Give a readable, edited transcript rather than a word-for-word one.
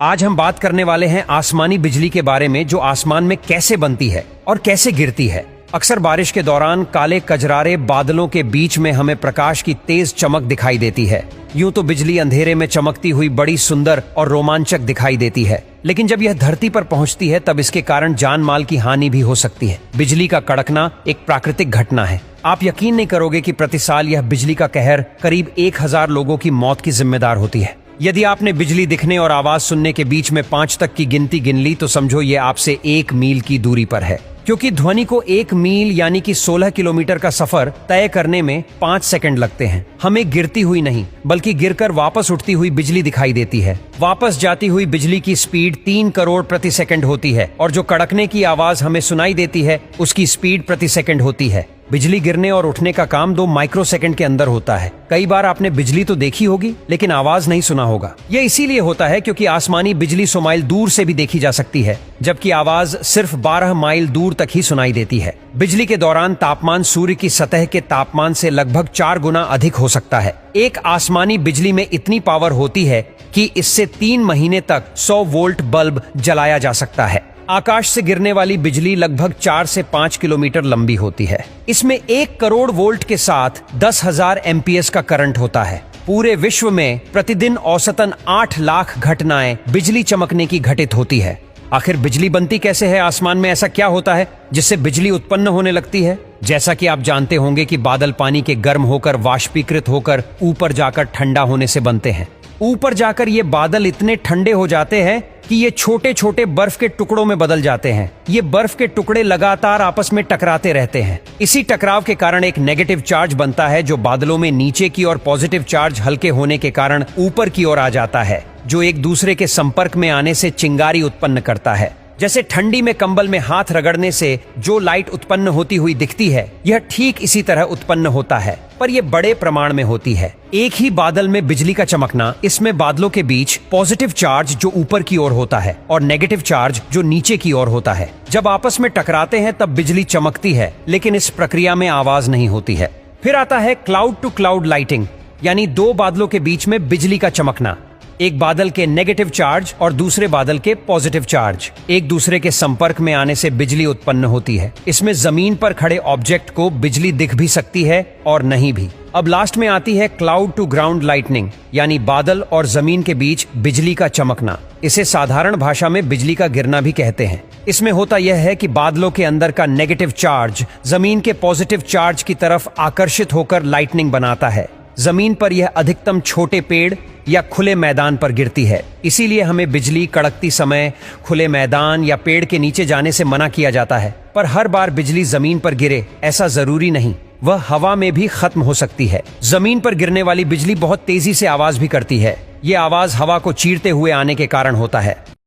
आज हम बात करने वाले हैं आसमानी बिजली के बारे में, जो आसमान में कैसे बनती है और कैसे गिरती है। अक्सर बारिश के दौरान काले कजरारे बादलों के बीच में हमें प्रकाश की तेज चमक दिखाई देती है। यूं तो बिजली अंधेरे में चमकती हुई बड़ी सुंदर और रोमांचक दिखाई देती है, लेकिन जब यह धरती पर पहुंचती है तब इसके कारण जान माल की हानि भी हो सकती है। बिजली का कड़कना एक प्राकृतिक घटना है। आप यकीन नहीं करोगे कि प्रति साल यह बिजली का कहर करीब 1000 लोगों की मौत की जिम्मेदार होती है। यदि आपने बिजली दिखने और आवाज सुनने के बीच में 5 तक की गिनती गिन ली तो समझो ये आपसे 1 मील की दूरी पर है, क्योंकि ध्वनि को 1 मील यानी कि 16 किलोमीटर का सफर तय करने में 5 सेकंड लगते हैं। हमें गिरती हुई नहीं बल्कि गिरकर वापस उठती हुई बिजली दिखाई देती है। वापस जाती हुई बिजली की स्पीड 3 करोड़ प्रति सेकंड होती है और जो कड़कने की आवाज हमें सुनाई देती है उसकी स्पीड प्रति सेकंड होती है। बिजली गिरने और उठने का काम 2 माइक्रोसेकंड के अंदर होता है। कई बार आपने बिजली तो देखी होगी लेकिन आवाज नहीं सुना होगा। यह इसीलिए होता है क्योंकि आसमानी बिजली 100 माइल दूर से भी देखी जा सकती है, जबकि आवाज सिर्फ 12 माइल दूर तक ही सुनाई देती है। बिजली के दौरान तापमान सूर्य की सतह के तापमान से लगभग 4 गुना अधिक हो सकता है। एक आसमानी बिजली में इतनी पावर होती है कि इससे 3 महीने तक 100 वोल्ट बल्ब जलाया जा सकता है। आकाश से गिरने वाली बिजली लगभग 4 से 5 किलोमीटर लंबी होती है। इसमें 1 करोड़ वोल्ट के साथ 10,000 एमपीएस का करंट होता है। पूरे विश्व में प्रतिदिन औसतन 8 लाख घटनाएं बिजली चमकने की घटित होती है। आखिर बिजली बनती कैसे है? आसमान में ऐसा क्या होता है जिससे बिजली उत्पन्न होने लगती है? जैसा कि आप जानते होंगे कि बादल पानी के गर्म होकर वाष्पीकृत होकर ऊपर जाकर ठंडा होने से बनते हैं। ऊपर जाकर ये बादल इतने ठंडे हो जाते हैं कि ये छोटे छोटे बर्फ के टुकड़ों में बदल जाते हैं। ये बर्फ के टुकड़े लगातार आपस में टकराते रहते हैं। इसी टकराव के कारण एक नेगेटिव चार्ज बनता है जो बादलों में नीचे की और पॉजिटिव चार्ज हल्के होने के कारण ऊपर की ओर आ जाता है, जो एक दूसरे के संपर्क में आने से चिंगारी उत्पन्न करता है। जैसे ठंडी में कंबल में हाथ रगड़ने से जो लाइट उत्पन्न होती हुई दिखती है, यह ठीक इसी तरह उत्पन्न होता है, पर यह बड़े प्रमाण में होती है। एक ही बादल में बिजली का चमकना, इसमें बादलों के बीच पॉजिटिव चार्ज जो ऊपर की ओर होता है और नेगेटिव चार्ज जो नीचे की ओर होता है, जब आपस में टकराते हैं तब बिजली चमकती है, लेकिन इस प्रक्रिया में आवाज नहीं होती है। फिर आता है क्लाउड टू क्लाउड लाइटिंग, यानी 2 बादलों के बीच में बिजली का चमकना। एक बादल के नेगेटिव चार्ज और दूसरे बादल के पॉजिटिव चार्ज एक दूसरे के संपर्क में आने से बिजली उत्पन्न होती है। इसमें जमीन पर खड़े ऑब्जेक्ट को बिजली दिख भी सकती है और नहीं भी। अब लास्ट में आती है क्लाउड टू ग्राउंड लाइटनिंग, यानी बादल और जमीन के बीच बिजली का चमकना। इसे साधारण भाषा में बिजली का गिरना भी कहते हैं। इसमें होता यह है कि बादलों के अंदर का नेगेटिव चार्ज जमीन के पॉजिटिव चार्ज की तरफ आकर्षित होकर लाइटनिंग बनाता है। जमीन पर यह अधिकतम छोटे पेड़ या खुले मैदान पर गिरती है। इसीलिए हमें बिजली कड़कती समय खुले मैदान या पेड़ के नीचे जाने से मना किया जाता है। पर हर बार बिजली जमीन पर गिरे ऐसा जरूरी नहीं, वह हवा में भी खत्म हो सकती है। जमीन पर गिरने वाली बिजली बहुत तेजी से आवाज भी करती है। ये आवाज हवा को चीरते हुए आने के कारण होता है।